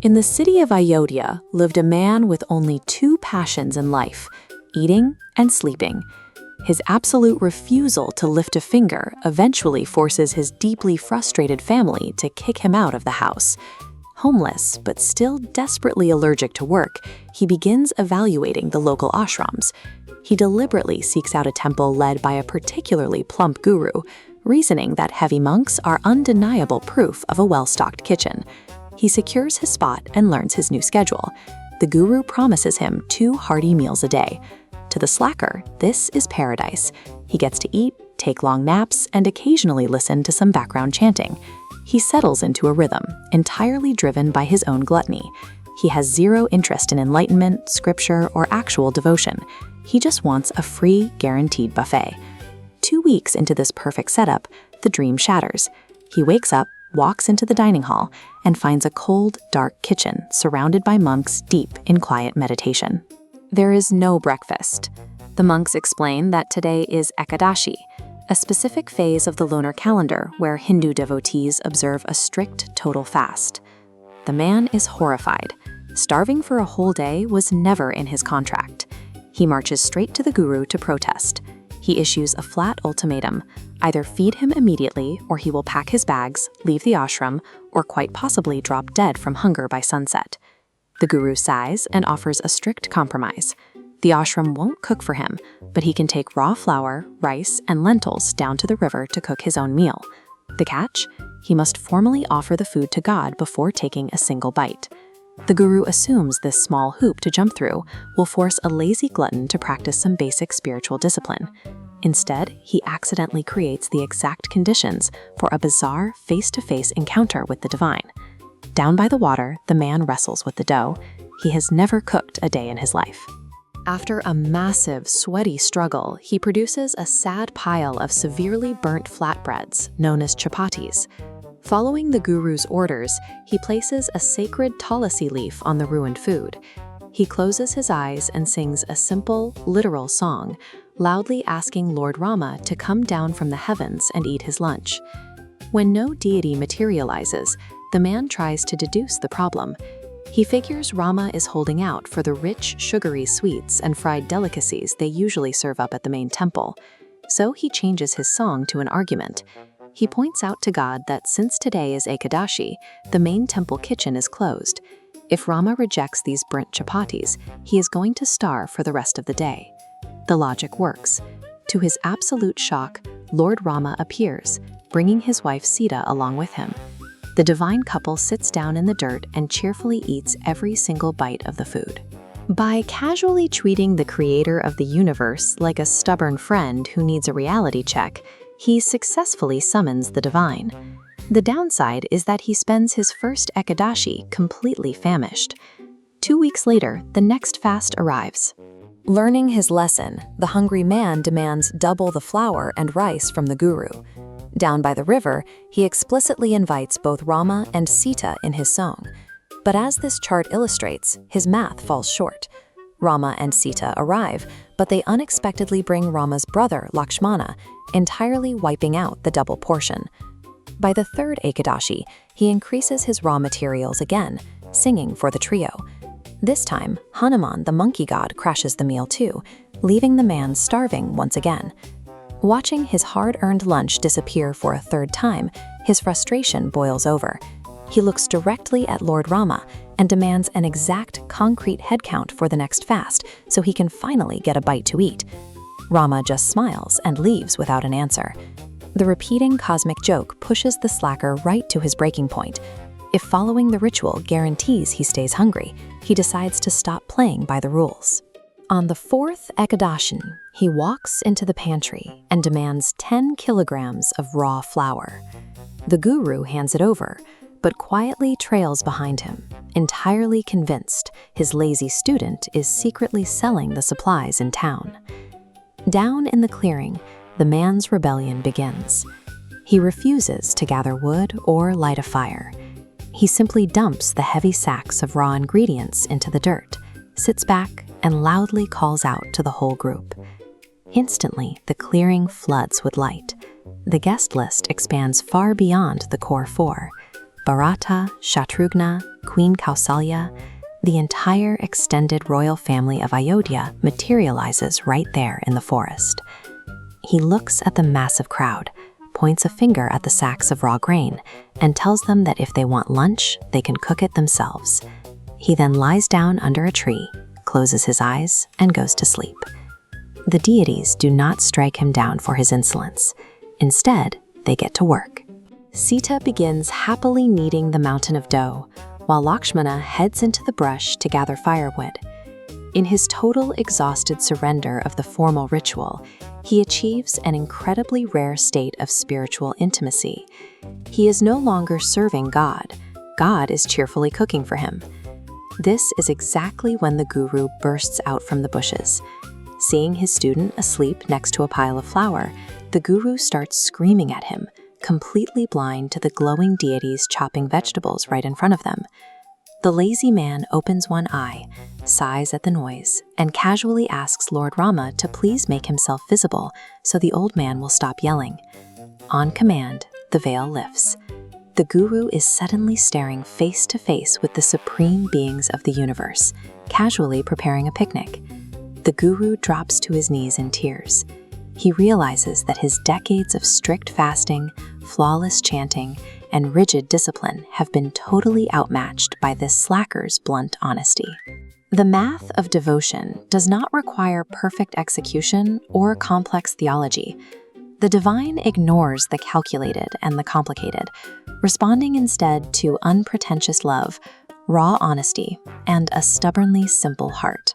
In the city of Ayodhya lived a man with only two passions in life, eating and sleeping. His absolute refusal to lift a finger eventually forces his deeply frustrated family to kick him out of the house. Homeless, but still desperately allergic to work, he begins evaluating the local ashrams. He deliberately seeks out a temple led by a particularly plump guru, reasoning that heavy monks are undeniable proof of a well-stocked kitchen. He secures his spot and learns his new schedule. The guru promises him 2 hearty meals a day. To the slacker, this is paradise. He gets to eat, take long naps, and occasionally listen to some background chanting. He settles into a rhythm, entirely driven by his own gluttony. He has zero interest in enlightenment, scripture, or actual devotion. He just wants a free, guaranteed buffet. 2 weeks into this perfect setup, the dream shatters. He wakes up, walks into the dining hall, and finds a cold, dark kitchen surrounded by monks deep in quiet meditation. There is no breakfast. The monks explain that today is Ekadashi, a specific phase of the lunar calendar where Hindu devotees observe a strict total fast. The man is horrified. Starving for a whole day was never in his contract. He marches straight to the guru to protest. He issues a flat ultimatum: either feed him immediately or he will pack his bags, leave the ashram, or quite possibly drop dead from hunger by sunset. The guru sighs and offers a strict compromise. The ashram won't cook for him, but he can take raw flour, rice, and lentils down to the river to cook his own meal. The catch? He must formally offer the food to God before taking a single bite. The guru assumes this small hoop to jump through will force a lazy glutton to practice some basic spiritual discipline. Instead, he accidentally creates the exact conditions for a bizarre face-to-face encounter with the divine. Down by the water, the man wrestles with the dough. He has never cooked a day in his life. After a massive, sweaty struggle, he produces a sad pile of severely burnt flatbreads, known as chapatis. Following the guru's orders, he places a sacred tulasi leaf on the ruined food. He closes his eyes and sings a simple, literal song, loudly asking Lord Rama to come down from the heavens and eat his lunch. When no deity materializes, the man tries to deduce the problem. He figures Rama is holding out for the rich, sugary sweets and fried delicacies they usually serve up at the main temple. So he changes his song to an argument. He points out to God that since today is Ekadashi, the main temple kitchen is closed. If Rama rejects these burnt chapatis, he is going to starve for the rest of the day. The logic works. To his absolute shock, Lord Rama appears, bringing his wife Sita along with him. The divine couple sits down in the dirt and cheerfully eats every single bite of the food. By casually treating the creator of the universe like a stubborn friend who needs a reality check, he successfully summons the divine. The downside is that he spends his first Ekadashi completely famished. 2 weeks later, the next fast arrives. Learning his lesson, the hungry man demands double the flour and rice from the guru. Down by the river, he explicitly invites both Rama and Sita in his song. But as this chart illustrates, his math falls short. Rama and Sita arrive, but they unexpectedly bring Rama's brother, Lakshmana, entirely wiping out the double portion. By the third Ekadashi, he increases his raw materials again, singing for the trio. This time, Hanuman, the monkey god, crashes the meal too, leaving the man starving once again. Watching his hard-earned lunch disappear for a third time, his frustration boils over. He looks directly at Lord Rama and demands an exact, concrete head count for the next fast so he can finally get a bite to eat. Rama just smiles and leaves without an answer. The repeating cosmic joke pushes the slacker right to his breaking point. If following the ritual guarantees he stays hungry, he decides to stop playing by the rules. On the fourth Ekadashi, he walks into the pantry and demands 10 kilograms of raw flour. The guru hands it over, but quietly trails behind him, entirely convinced his lazy student is secretly selling the supplies in town. Down in the clearing, the man's rebellion begins. He refuses to gather wood or light a fire. He simply dumps the heavy sacks of raw ingredients into the dirt, sits back, and loudly calls out to the whole group. Instantly, the clearing floods with light. The guest list expands far beyond the core four. Bharata, Shatrughna, Queen Kausalya, the entire extended royal family of Ayodhya materializes right there in the forest. He looks at the massive crowd, points a finger at the sacks of raw grain, and tells them that if they want lunch, they can cook it themselves. He then lies down under a tree, closes his eyes, and goes to sleep. The deities do not strike him down for his insolence. Instead, they get to work. Sita begins happily kneading the mountain of dough, while Lakshmana heads into the brush to gather firewood. In his total exhausted surrender of the formal ritual, he achieves an incredibly rare state of spiritual intimacy. He is no longer serving God. God is cheerfully cooking for him. This is exactly when the guru bursts out from the bushes. Seeing his student asleep next to a pile of flour, the guru starts screaming at him, completely blind to the glowing deities chopping vegetables right in front of them. The lazy man opens one eye, sighs at the noise, and casually asks Lord Rama to please make himself visible so the old man will stop yelling. On command, the veil lifts. The guru is suddenly staring face to face with the supreme beings of the universe, casually preparing a picnic. The guru drops to his knees in tears. He realizes that his decades of strict fasting, flawless chanting, and rigid discipline have been totally outmatched by this slacker's blunt honesty. The math of devotion does not require perfect execution or complex theology. The divine ignores the calculated and the complicated, responding instead to unpretentious love, raw honesty, and a stubbornly simple heart.